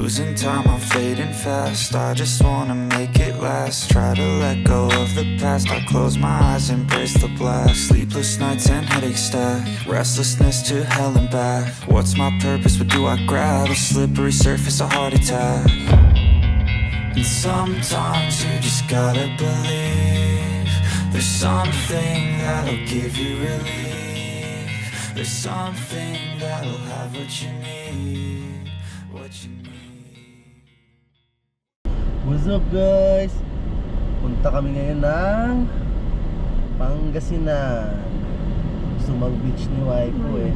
Losing time, I'm fading fast. I just wanna make it last. Try to let go of the past. I close my eyes, embrace the blast. Sleepless nights and headache stack. Restlessness to hell and back. What's my purpose? What do I grab? A slippery surface, a heart attack. And sometimes you just gotta believe there's something that'll give you relief. There's something that'll have what you need. What you need. What's up guys? Punta kami ngayon ng Pangasinan. Gusto mag-beach ni Waifu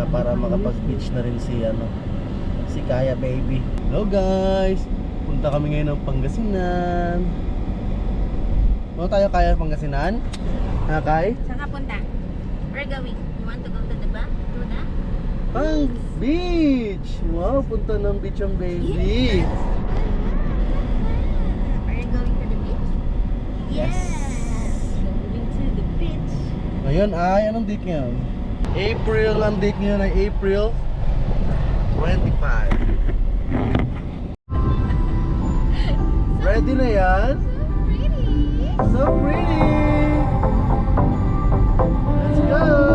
para makapag-beach na rin si Kaya baby. Hello guys! Punta kami ngayon ng Pangasinan. Ano tayo Kaya Pangasinan? Kay? Saan ka punta? Where going? You want to go to the Pang beach! Wow, punta ng beach ang baby. Yes. Are you going to the beach? Yes. Going to the beach. Ngayon ay, anong date ngayon? April, ang date ngayon ay April 25. Ready na yan? So pretty! Let's go!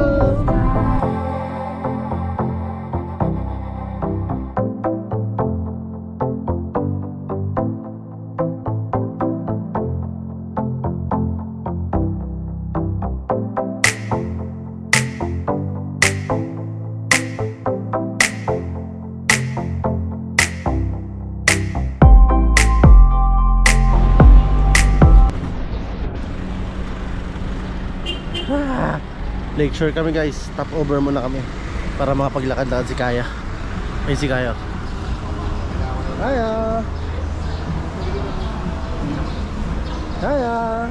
Lakeshore kami guys, stop over muna kami para makapaglakad-lakad si Kaya. Ay si Kaya. Kaya. Kaya.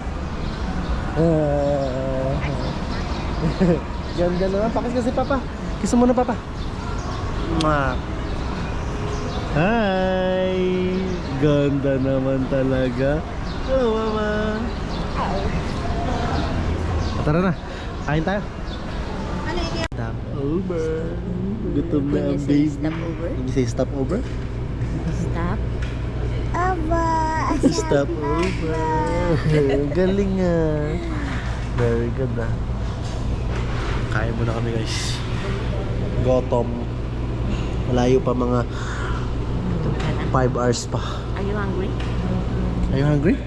Ganda naman, pakis kasi papa. Kiss mo na papa. Mwah. Hi. Ganda naman talaga. Hello mama. Tara na, kain tayo. Ano yun? Stop over. Gutom na ang baby. Stop over? Can you say stop over? Stop over. Stop over. Galing ah. Very good ah. Kain muna kami guys. Gutom. Malayo pa mga 5 hours pa. Are you hungry? Are you hungry?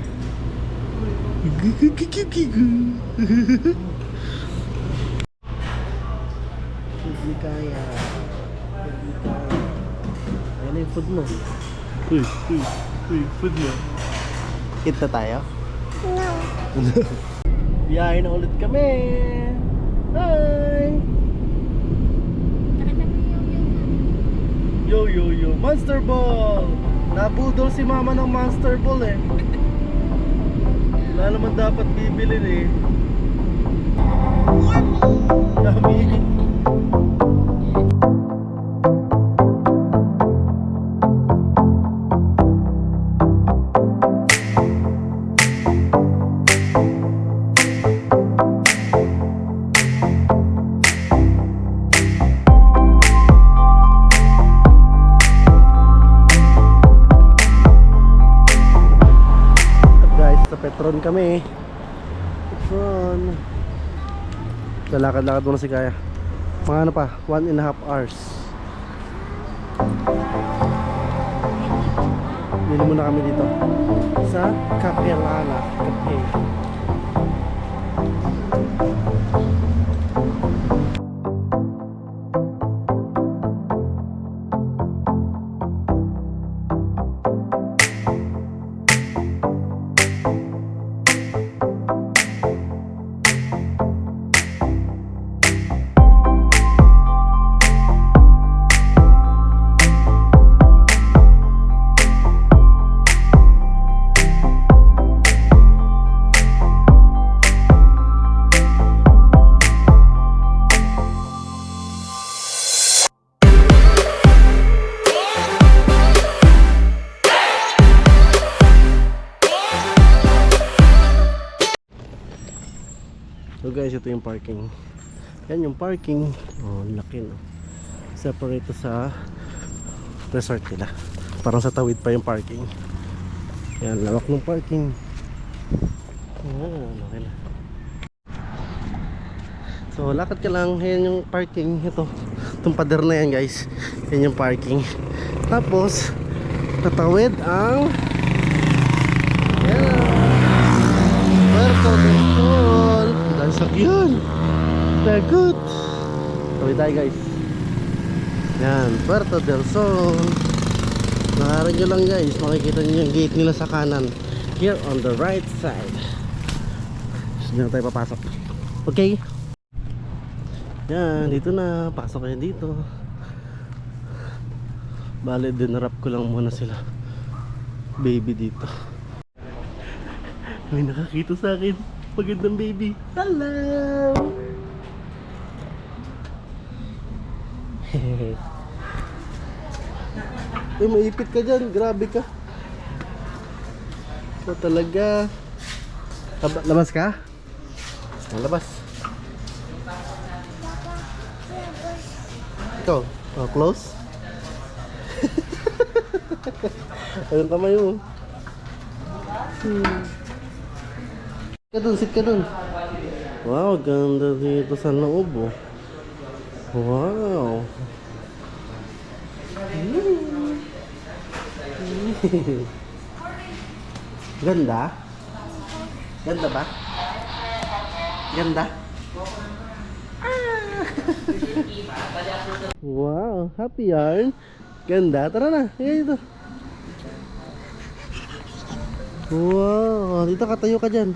Hindi kaya. Ayan na yung food mo. Uy, food mo. Eat na tayo? No. Biyahe na ulit kami. Hi! Yo, Monster Ball! Nabudol si mama ng Monster Ball eh. Wala naman dapat bibilin eh. Yummy! Petron kami. Petron. Lalakad-lakad muna si Kaya. Mga ano pa, 1.5 hours. Bili muna kami dito sa Capelana Cafe. So guys, ito yung parking. Yan yung parking. Oh, laki no. Separate sa resort nila. Parang sa tawid pa yung parking. Yan, lawak ng parking. Yan, okay na. So lakad ka lang, yan yung parking. Itong pader na yan guys, yan yung parking. Tapos tatawid ang yan, Puerto del Sol. Dahil sakyan, lagot. Tawid tayo guys. Yan, Puerto del Sol. Nakaran nyo lang guys, makikita nyo yung gate nila sa kanan. Here on the right side. Gusto nyo tayo papasok. Okay. Yan, dito na. Pasok kayo dito. Bale, dinarap ko lang muna sila baby dito. May nakakita sa akin. Magandang baby. Hello! Uy, maipit ka dyan. Grabe ka. Ito talaga. Labas ka? Labas. Ikaw, close? Ayun kamay mo. Sit ka dun. Wow, ganda dito sa loob oh. Wow. Ganda? Ganda ba? Ganda? Wow, happy yarn. Ganda, tara na. Ayan dito. Wow, dito katayo ka dyan.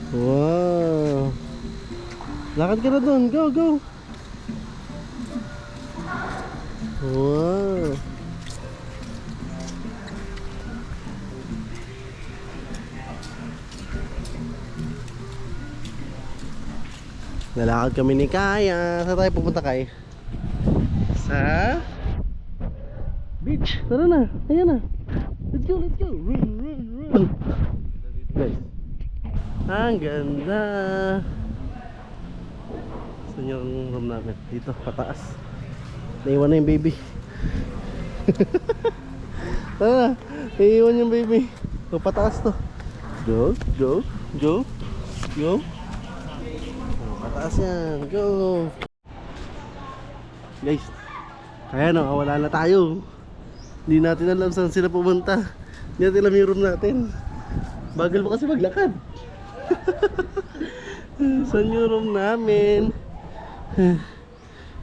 Wow. Lakad ka na doon, go, go. Wow. Nalakad kami ni Kaya. Saan tayo pupunta Kay? Sa beach. Tara na. Ayan na. Let's go, let's go. Run, run, run. Guys, ang ganda. Saan yung room namin? Dito, pataas. Naiwan na yung baby. Tara na. Naiwan yung baby. So, pataas to. Go, go, go, go. Pataas yan, go. Guys, kaya no, wala na tayo. Hindi natin alam saan sila pumunta. Hindi natin alam yung room natin. Bagal mo kasi maglakad. Saan yung room namin?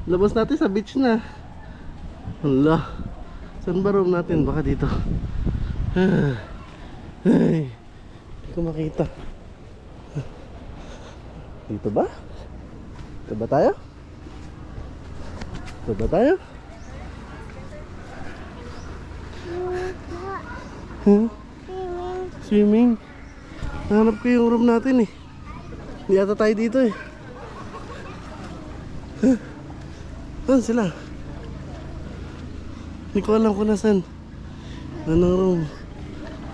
Labas natin sa beach na. Hala, saan ba room natin? Baka dito. Ay, hindi ko makita. Dito ba? Dito ba tayo? Dito ba tayo? Huh? Swimming. Hanap ko yung room natin eh. Hindi ata tayo dito eh. Huh? Saan sila? Hindi ko alam kung nasan. Anong room?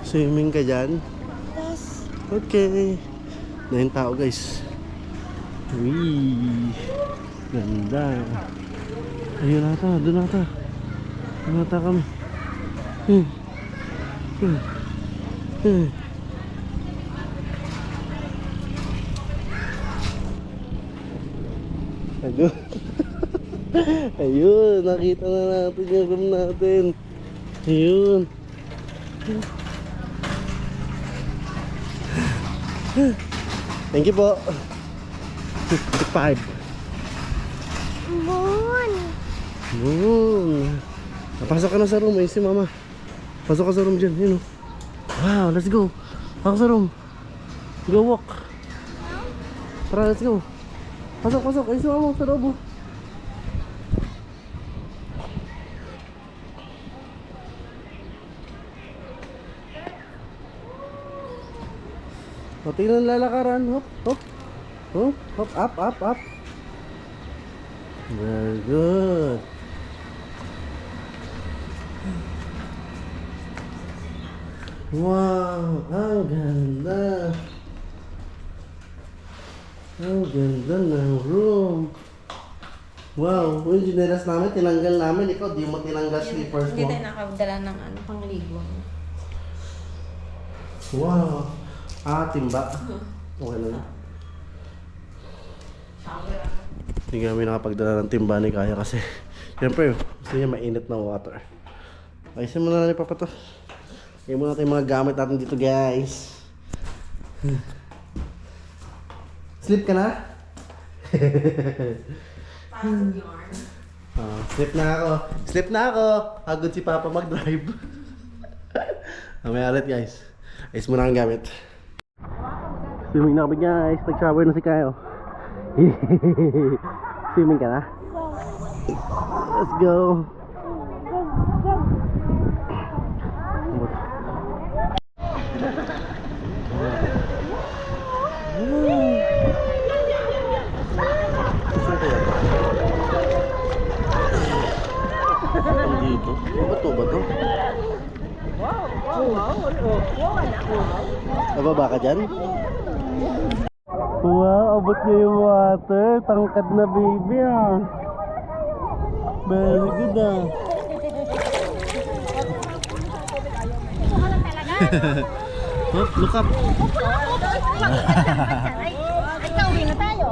Swimming ka dyan? Yes. Okay. Dahil tao guys. Wee, ganda. Ayun nata, doon nata. Doon nata kami. Ayun. Ayun, nakita na natin yung room natin. Ayun. Thank you po. 5. Moon. Moon. Pasok ka na sa room. Ayun si mama. Pasok ka sa room dyan. Yun, oh. Wow, let's go. Pasok sa room. Go walk. Tara, let's go. Pasok, pasok. Ayun si mama sa loob. O, tingnan lalakaran. Hop, hop. Oh, hop, up, up, up. Very good. Wow, ang ganda. Ang ganda ng room. Wow, yung ginelas namin, tinanggal namin. Ikaw, di mo tinanggal slippers Hindi mo. tayo nakabdala ng pangligo. Wow. Timba. Okay na yun. Hindi kami nakapagdala ng timba ni Kaya kasi siyempre, gusto niya mainit na water. Ayusin muna natin papa to. Kaya muna natin yung mga gamit natin dito guys. Sleep ka na? Sleep na ako. Sleep na ako. Hagod si Papa mag-drive. Mamaya ulit guys. Ayos muna ang gamit. Swimming na kami guys. Nag-shower na si Kayo. Swimming ka na? Let's go. Dito. Bato ba to? Nababa ka dyan? Wow, abot niya yung water. Tangkad na baby ah. Very good ah. Oh, look up. Ay, kauwi na tayo.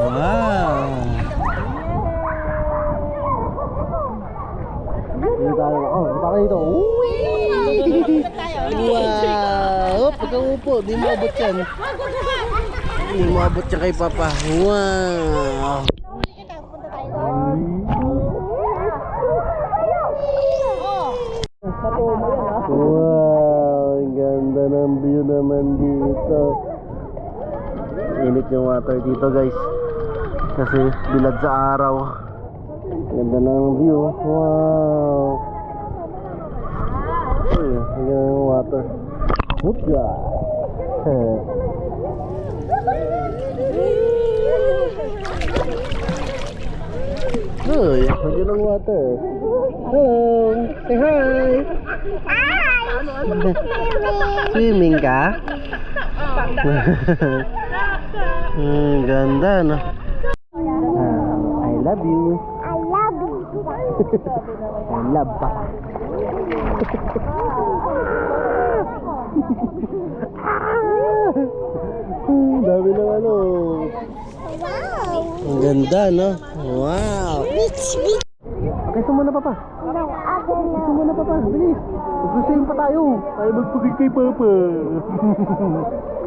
Wow. Dito tayo. Oh, baka dito. Wow. Oh, pagka-upo, di mo abot yan. Di mo abot yan kay Papa. Wow. Wow, ang ganda ng view naman dito. Init yung water dito guys. Kasi bilad sa araw. Ganda ng view. Wow. Uy, ang ganda ng water. Hupla. Uy, ang ganda ng water. Hello. Say hi. Swimming ka? Ganda no? I love you. I love Papa. Dami ng ano. Ang ganda no? Wow. Okay, sumuna Papa. Sumuna Papa, bilis. Magsusayin pa tayo. Tayo magpagay kay Papa.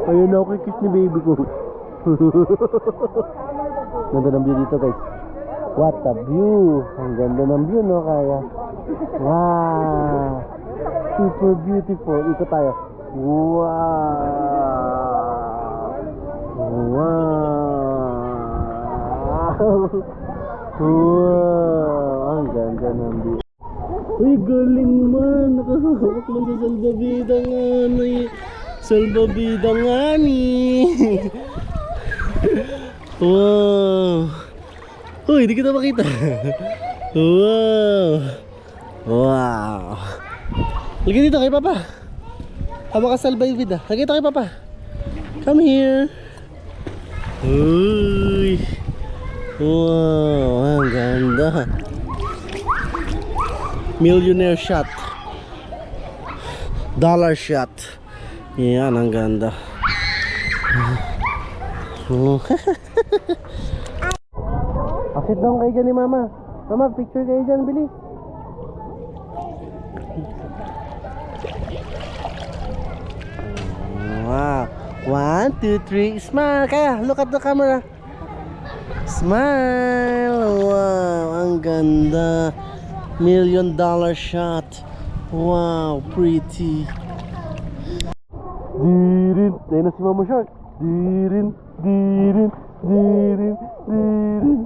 Ayun na ako kikiss ni baby ko. Ganda ng view dito guys. What a view. Ang ganda ng view no Kaya. Wow. Super beautiful. Ikot tayo. Wow. Wow. Wow. Ang ganda ng view. Uy, galing man. Nakahawak man sa salbabida nga ni. Salbabida nga ni. Wow. Uy, di kita makita. Wow. Wow. Lagi dito kay Papa. Hawak ka salbabida. Lagi dito kay Papa. Come here. Uy. Wow, ang ganda. Millionaire shot. Dollar shot. Yan, ang ganda. Asit dong kayo dyan ni Mama. Mama, picture kayo dyan, bilis. Wow. 1, 2, 3, smile. Kaya, look at the camera. Smile. Wow, ang ganda. $1 million shot. Wow, pretty. Dirin. Tayo na si Mama Shark. Dirin. Dirin. Dirin. Dirin.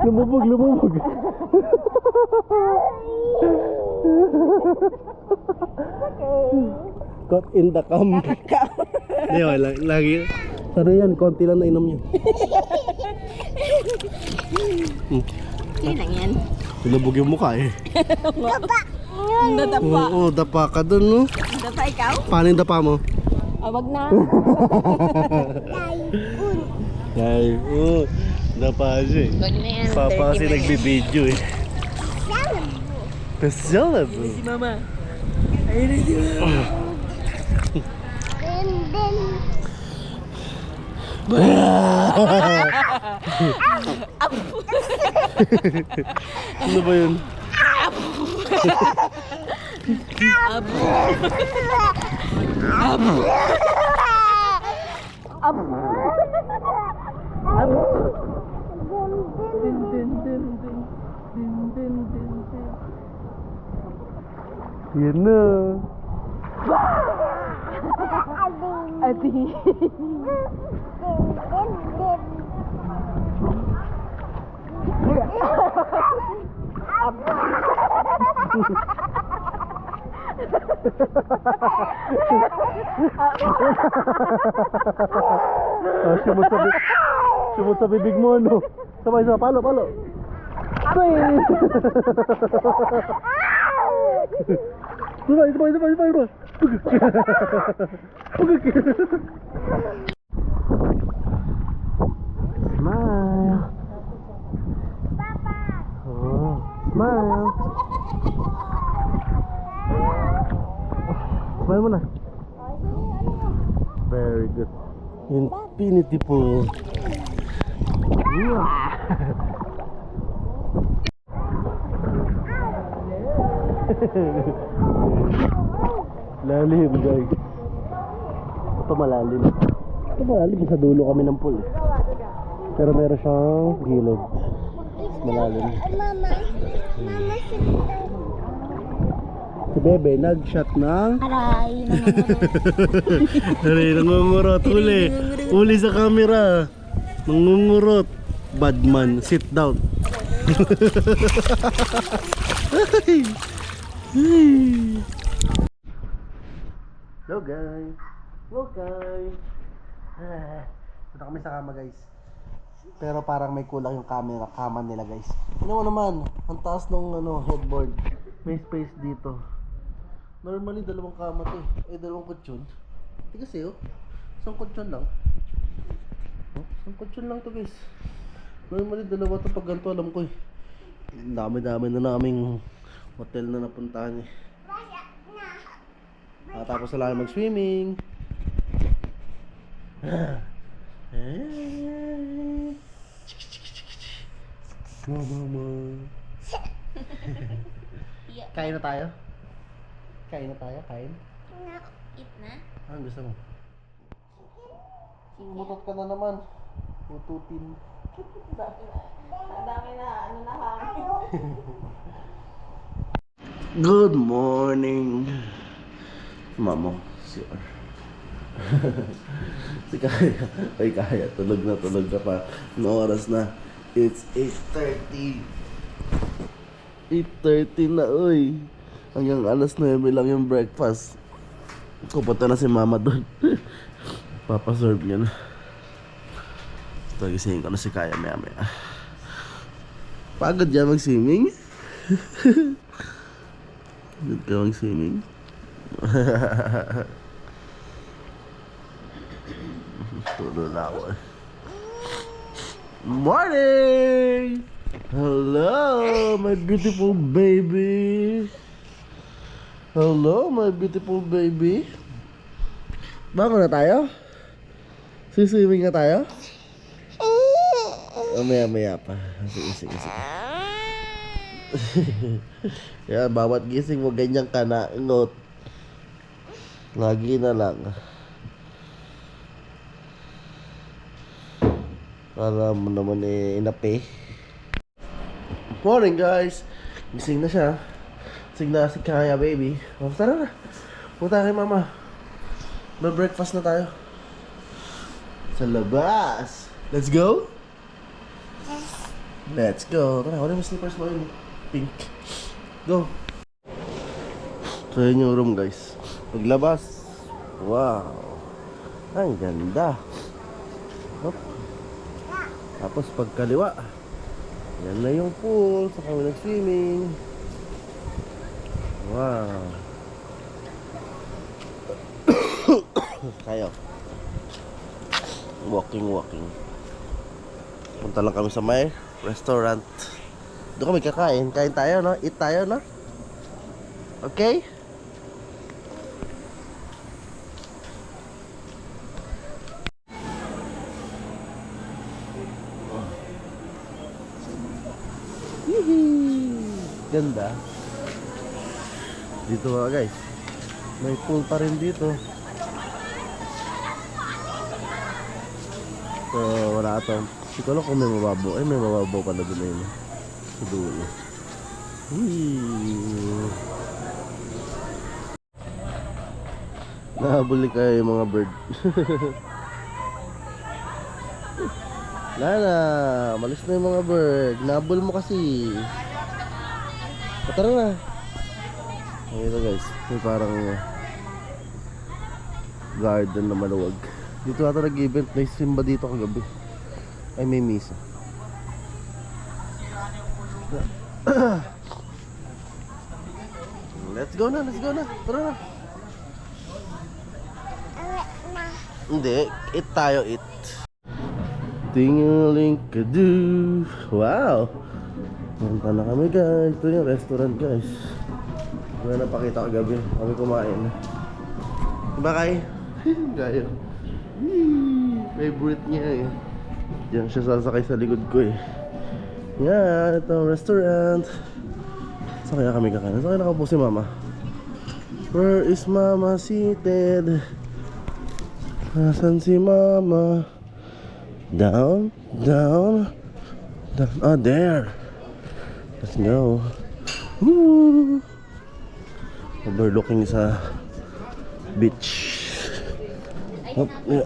Lumubog, lumubog. Caught in the cam. Hindi, wala. Lagi. Pero yan, konti lang nainom yan. Sige lang yan. Pinabog yung mukha eh. Ang dapa. Oo, dapa ka dun, no? Ang dapa ikaw? Paano yung dapa mo? Wag na. Ay, dapa siya eh. Wag na yan. Papa 30 kasi na yan. nagbibideo eh. Pesya Si mama. Ayun na si mama. Ano ba yun? Yan na. Ati. Sumot sa bibig mo, no? Sabay, palo. Sabay, sabay. Smile. Oh, smile. Smile mo na. Very good. Infinity pool. Lalim, guys. Ito malalim. Sa dulo kami ng pool eh. Pero meron siyang gilid. Malalim. Si Bebe nag-shot ng Aray. Aray, nangungurot. Uli sa camera. Nangungurot. Badman, sit down. Hello guys. Punta kami sa kama guys. Pero parang may kulang yung kama nila guys. Ano mo naman, ang taas ng headboard. May space dito. Normally dalawang kama to eh. Dalawang kutsyon. Hindi kasi isang kutsyon lang. Isang kutsyon lang to guys. Normally dalawa to pag ganito alam ko eh. Dami-dami na naming hotel na napuntahan eh. Tapos na lang mag-swimming. Mama. Kain na tayo? Kain? Eat na? Anong gusto mo? Mutot ka na naman. Mututin. Ang dami na, hangin. Good morning. Mamo, sure. Si Kaya. Ay Kaya, tulog na pa. No oras na. It's 8:30. 8:30 na, oy. Hanggang alas 9 lang yung breakfast. Pupunta na si mama doon. Papaserve niya na. Tagisingin ko na si Kaya maya. Pagod yan mag-swimming? Pagod ka mag-swimming? Tulo na ako eh. Morning! Hello, my beautiful baby. Bangon na tayo? Siswimming na tayo? Maya pa. Sige. Yan, bawat gising mo ganyan ka na ingot. Lagi na lang. Para mo naman inape. Morning guys. Gising na siya. Gising na si Kaya baby. Tara na. Punta kay mama. May breakfast na tayo. Sa labas. Let's go? Let's go. Tara, wala yung slippers mo yun. Pink. Go. So yun yung room guys. Paglabas. Wow. Ang ganda. Hop. Tapos pagkaliwa. Yan na yung pool. Saka kami nag-swimming. Wow. Kayo. Walking. Punta lang kami sa may restaurant. Doon kami kakain. Kain tayo, no? Eat tayo, no? Okay? Ganda. Dito nga guys, may pool pa rin dito. So wala ito. Hindi ko alam kung may mababaw. Ay, may mababaw pala doon na yun. Sa dulo. Nahabuli kayo yung mga bird. Lala, malis na yung mga bird. Nahabol mo kasi. Tara na. Ito guys, may parang garden na maluwag. Dito ata nag-event, may simba dito kagabi. Ay, may misa. Let's go na. Tara na. Hindi, eat tayo, eat. Tingaling-kadu. Wow. Punta na kami guys. Ito yung restaurant guys. Ito na napakita kagabi. Kami kumain. Diba Kai? Gaya. Favorite niya eh. Diyan siya sasakay sa likod ko eh. Yan, ito ang restaurant. Saan kaya kami kakain? Saan kaya nakaupo si mama? Where is mama seated? Nasaan si mama? Down. Oh, there. Let's go. Woo! Overlooking sa beach. Up, yeah.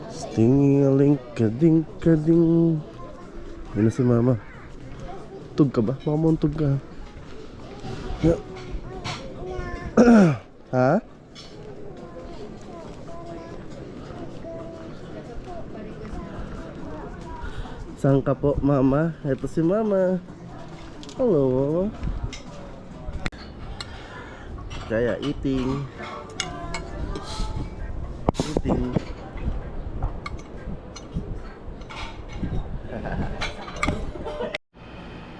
Stingaling kading. Yun na si mama. Tug ka ba? Baka mauntog ka. Yeah. Ha? Saan ka po, mama? Ito si mama. Hello. Kaya eating.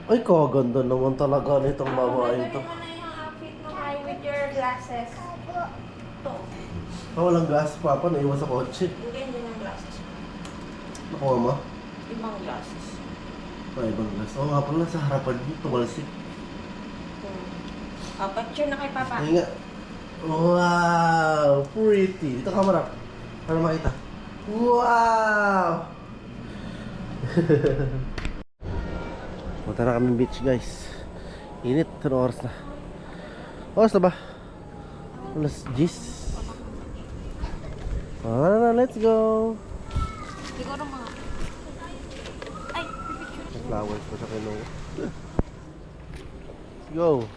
Ay, kaganda naman talaga nitong babae ito. Ano na yung outfit mo Kai with your glasses? Ito. Walang glass, papa. Naiwan sa kotse. Hindi ng glasses. Nakuha mo? Ibang glasses. Ay, ibang glass. Oo nga pala, sa harapan dito, tumalsik. Picture na kay Papa. Ay nga. Wow! Pretty. Dito camera. Para makita. Wow! Punta na kami beach guys. Init. Anong oras na? Oras na ba? Alas 10. Na, let's go! Siguro mga... Ay, pipicture. Flowers pa sa kinuha. Let's go!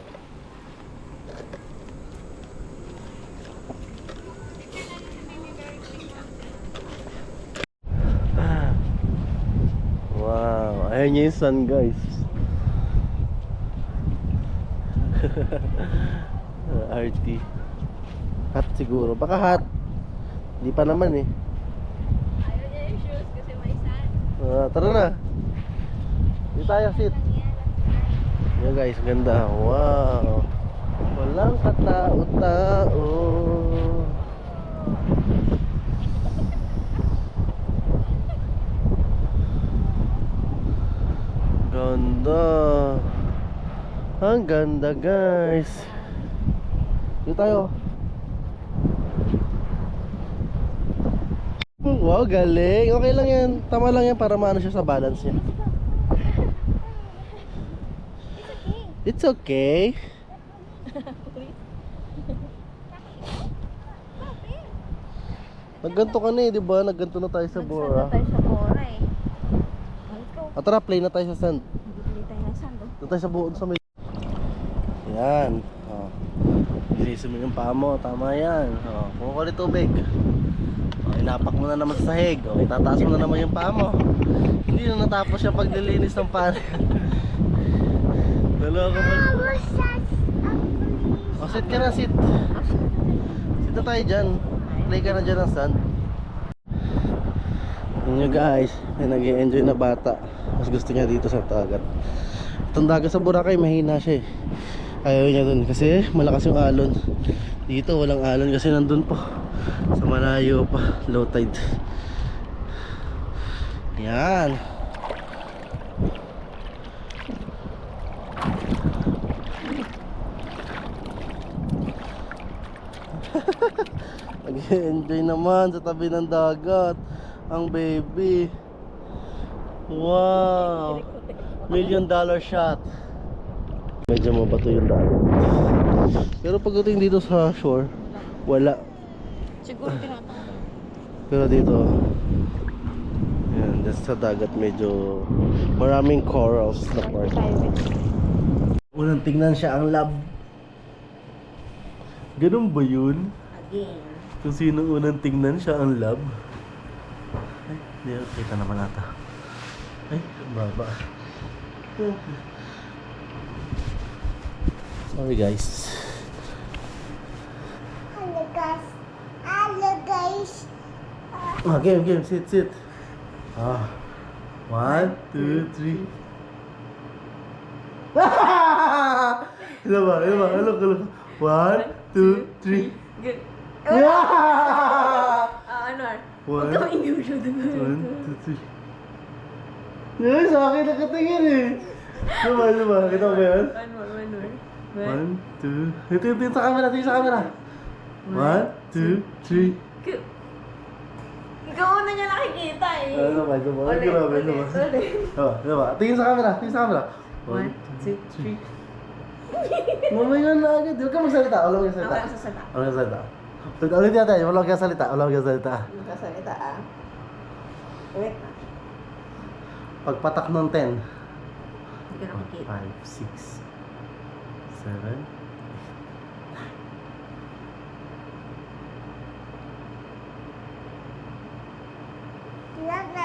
Wow, ayan niya yung sun guys. RT. Hot siguro, baka hot. Hindi pa naman eh. Ayaw niya yung shoes kasi may sun. Tara na. Dito tayo, sit. Yan guys, ganda. Wow. Walang katao-tao. Ganda. Ang ganda guys. Dito tayo. Wow, galing. Okay lang yan. Tama lang yan para maano siya sa balance niya. It's okay. Nagganto ka na eh, di ba? Nagganto na tayo sa Bora. Tayo sa Bora eh. Let's go. At tara, play na tayo sa sand. Bibili tayo ng sand. Doon tayo sa buon sa may... Yan. Ilisi mo yung paa mo. Tama yan. Kumuha ko ulit tubig. Inapak mo na naman sa sahig. Okay, tataas mo na naman yung paa mo. Hindi na natapos yung paglilinis ng paa. Dalawa ka pa. O, sit ka na, sit. Sit na tayo dyan. Play ka na dyan ng sand. Yun nyo guys, may nag-i-enjoy na bata. Mas gusto niya dito sa dagat. Itong dagat sa Boracay, mahina siya eh. Ayaw niya dun kasi malakas yung alon. Dito walang alon kasi nandun po sa malayo pa, low tide. Yan. Nag-enjoy naman sa tabi ng dagat ang baby. Wow, $1 million shot. Medyo mabato yung dagat. Pero pagdating dito sa shore, wala. Siguro tinatawag. Pero dito, yan, sa dagat medyo maraming corals na part. Unang tingnan siya ang lab. Ganun ba yun? Again. Kung sino unang tingnan siya ang lab? Ay, hindi, kita naman ata. Ay, ang baba. Sorry guys. Hello guys. Hello guys. Game, sit. 1, 2, 3. Ano ba? Alok. 1, 2, 3. Good. Yeah! Anwar. One. Huwag kang inulo. 1, 2, 3. Yan, sa akin nakatingin eh. Ano ba? Kita mo ba yun? Anwar. 1, 2. Tingin sa camera, 1, 2, 3. Good. Ikaw una niya nakikita eh. Ano ba? Grabe. Ano ba? Tingin sa camera. 1, 2, 3. Mamaya na agad. Huwag ka magsalita. Wala kang salita. Ulit natin. Wala kang salita. Magkasalita ah. Wait na. Pagpatak ng 10. Hindi ko nakikita. 5, 6, 7.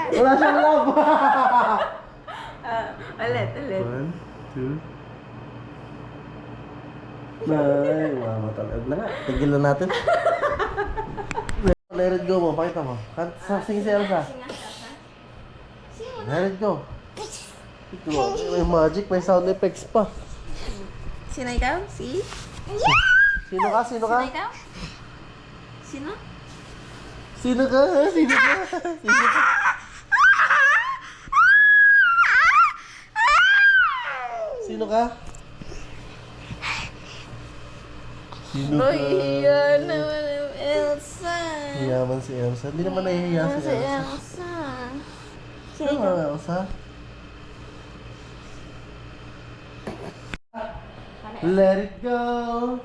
Wala siyang love. Ulit. 1, 2. Nay, mamatalad na nga. Tigil na natin. Let it go mo. Pakita mo. Sing si Elsa. Let it go. May magic, may sound effects pa. Sino ikaw? Si? Sino ka? Sino ikaw? Sino? Sino ka? Sino ka? Uy, iyan naman yung Elsa. Yaman si Elsa. Hindi naman nahihiya si Si Elsa. Elsa. Sino nga Elsa? Let it go!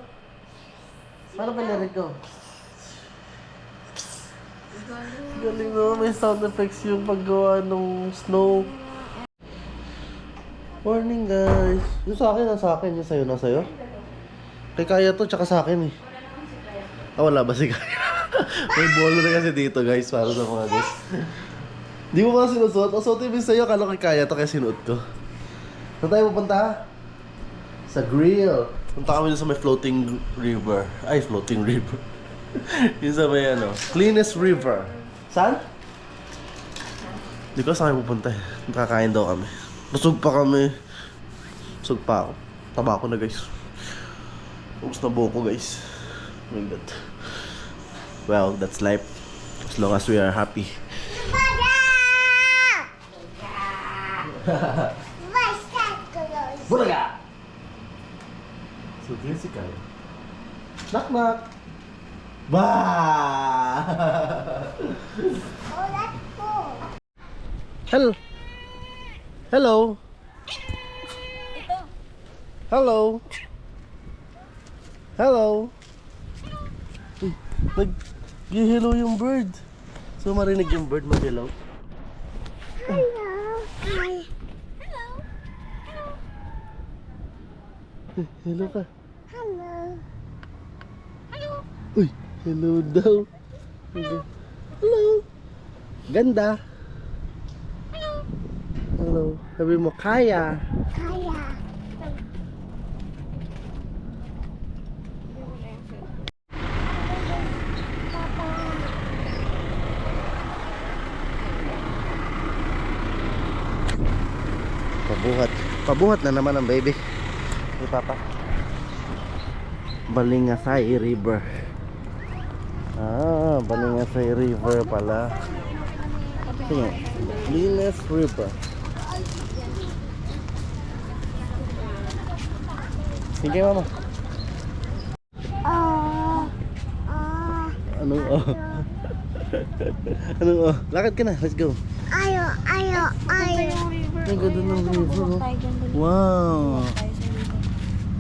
Paano ba let it go? Galing mo, may sound effects yung paggawa ng snow. Morning guys! Yung sa akin, nasa akin. Yung sa'yo, nasa'yo? Kay Kaya to, tsaka sa akin eh. Wala ba si Kaya? May bolo na kasi dito guys, para sa mga guys. Di mo ba sinusuot? Ang suot ibig sa'yo, akala kay Kaya to kaya sinuot ko. Saan tayo pupunta? Sa grill. Punta kami sa may floating river. Ay, floating river. Yung sa may cleanest river. Saan? Di ko saan kami pupunta eh. Nakakain daw kami. Busog pa kami. Busog pa ako. Taba ako na guys. Ubus na buo ko guys. Oh my God. Well, that's life. As long as we are happy. Bulaga! So, si Kaya. Knock knock! Ba! Hello! Hello! Hello! Hello! Uy, nag-hello yung bird. So, marinig yung bird mag-hello. Hello ka. Hello. Uy, hello daw. Hello. Ganda. Hello. Sabi mo, kaya. Kaya. Pabuhat. Pabuhat na naman ang baby. Ni Papa. Balingasay River. Balingasay River pala. Tingnan. Balingas River. Sige mama. Anong oh? Anong oh? Lakad ka na. Let's go. Ayo. Ang ganda ng river. Wow.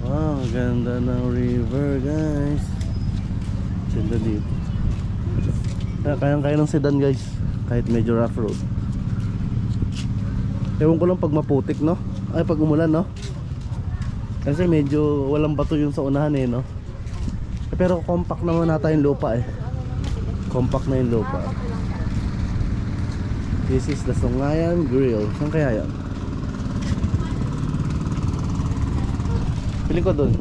Wow, ganda ng river, guys. Ganda dito. Kayang-kaya ng sedan, guys. Kahit medyo rough road. Ewan ko lang pag maputik, no? Ay, pag umulan, no? Kasi medyo walang bato yung sa unahan, eh, no? Pero compact naman nata yung lupa, eh. Compact na yung lupa. This is the Songayan Grill. Saan kaya yan? Piling ko doon.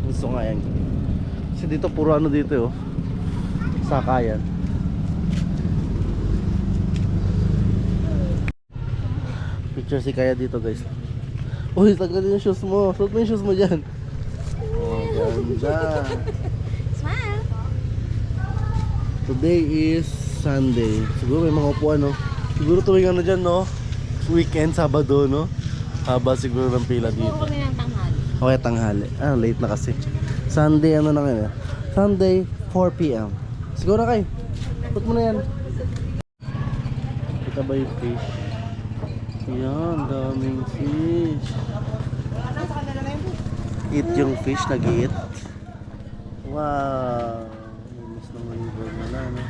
Yung Songayan Grill. Kasi dito puro ano dito, oh. Sakayan. Picture si Kaya dito, guys. Uy, tagalin yung shoes mo. Suot mo yung shoes mo dyan. Oh, ganda. Smile! Today is Sunday. Siguro may mga upuan, no? Siguro tuwing ano dyan, no? Weekend, Sabado, no? Haba siguro ng pila Puro dito. kami ng tanghali. Okay, tanghali. Late na kasi. Sunday, ano na ngayon? Sunday, 4 p.m. Siguro kayo. Put mo na yan. Kita ba yung fish? Yan, daming fish. Eat yung fish, nag-eat. Wow. Miss ng river na, no?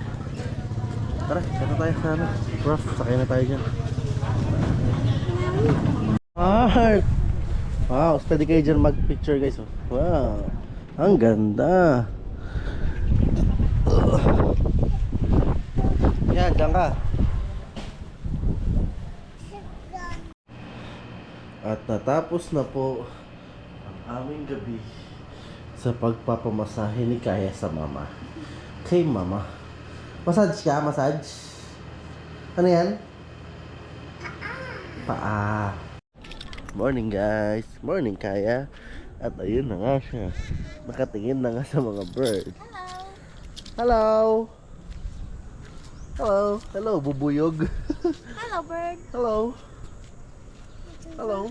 Tara, kata tayo sa ano. Prof, sakay na tayo dyan. Heart! Wow, steady kayo dyan mag-picture, guys. Wow, ang ganda. Yan, dyan ka. At natapos na po ang aming gabi sa pagpapamasahe ni Kaya sa mama. Kay mama. Massage ka? Massage? Ano yan? Paa. Morning, guys. Morning, Kaya. At ayun na nga siya. Nakatingin na nga sa mga bird. Hello. Hello. Hello, bubuyog. Hello, bird. Hello. Hello.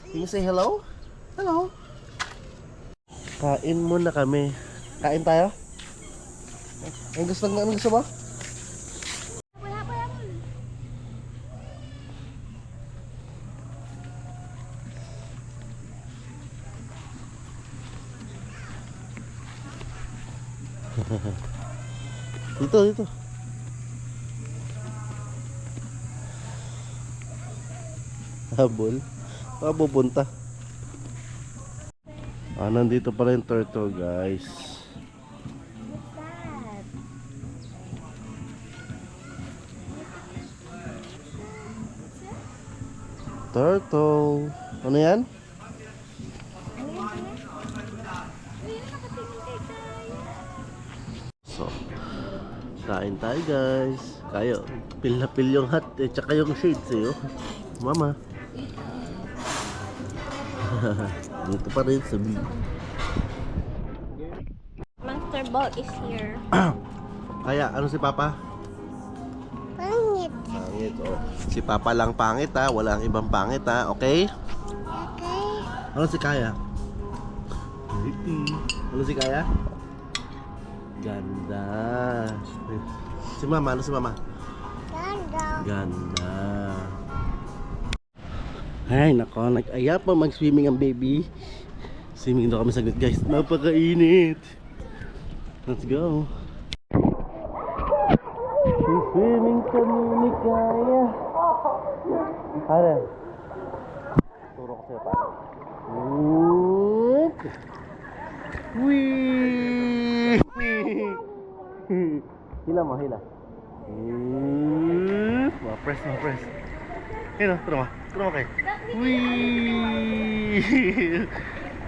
Can you say hello? Hello. Kain muna kami. Kain tayo? Anong gusto mo? Wala pa yan. Dito. Habol. Baka pupunta. Nandito pala yung turtle, guys. Turtle. Ano yan? So, kain tayo, guys. Kayo, pil na pil yung hat, tsaka yung shades, eh, oh. Mama. Dito pa rin sa view. Monster ball is here. Kaya, ano si Papa? Pangit. Pangit, oh. Si Papa lang pangit, ha. Walang ibang pangit, ha. Okay? Okay. Ano si Kaya? Pretty. Ano si Kaya? Ganda. Si Mama, ano si Mama? Ganda. Ganda. Ay, nako, nag-aya pa mag-swimming ang baby. Swimming daw kami saglit, guys. Napakainit. Let's go. Swimming kami ni Kaya. Ano? Turo ko sa'yo pa. Wee! Hila mo, hila. Ma-press, ma-press. Ayun o, turo mo. Turo mo kayo. Wee!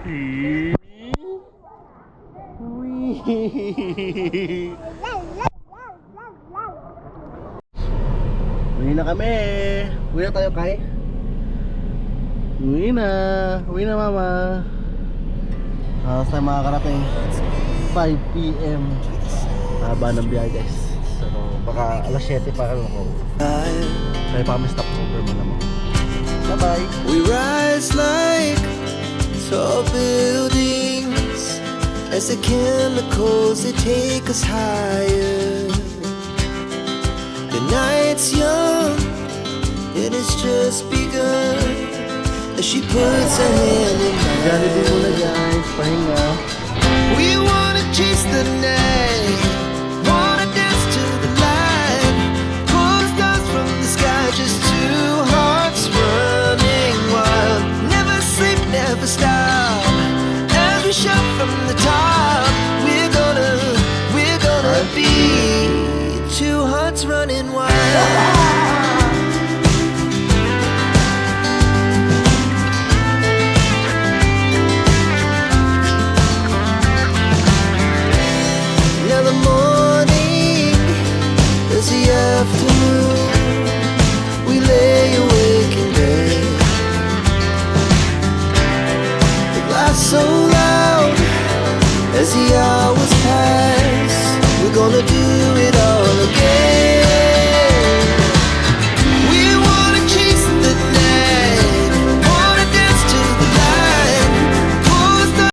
Wee! Uwi na kami. Uwi na tayo, Kai. Uwi na. Uwi na, Mama. Sa mga karating 5 PM. Haba ng biyahe, guys. So, baka alas 7 pa ako. Kaya pa kami stop over mo naman. Bye-bye. We rise like tall buildings as the chemicals they take us higher. The night's young, it has just begun as she puts her hand in mine. Jollibee muna, guys. Pahinga. We wanna chase the night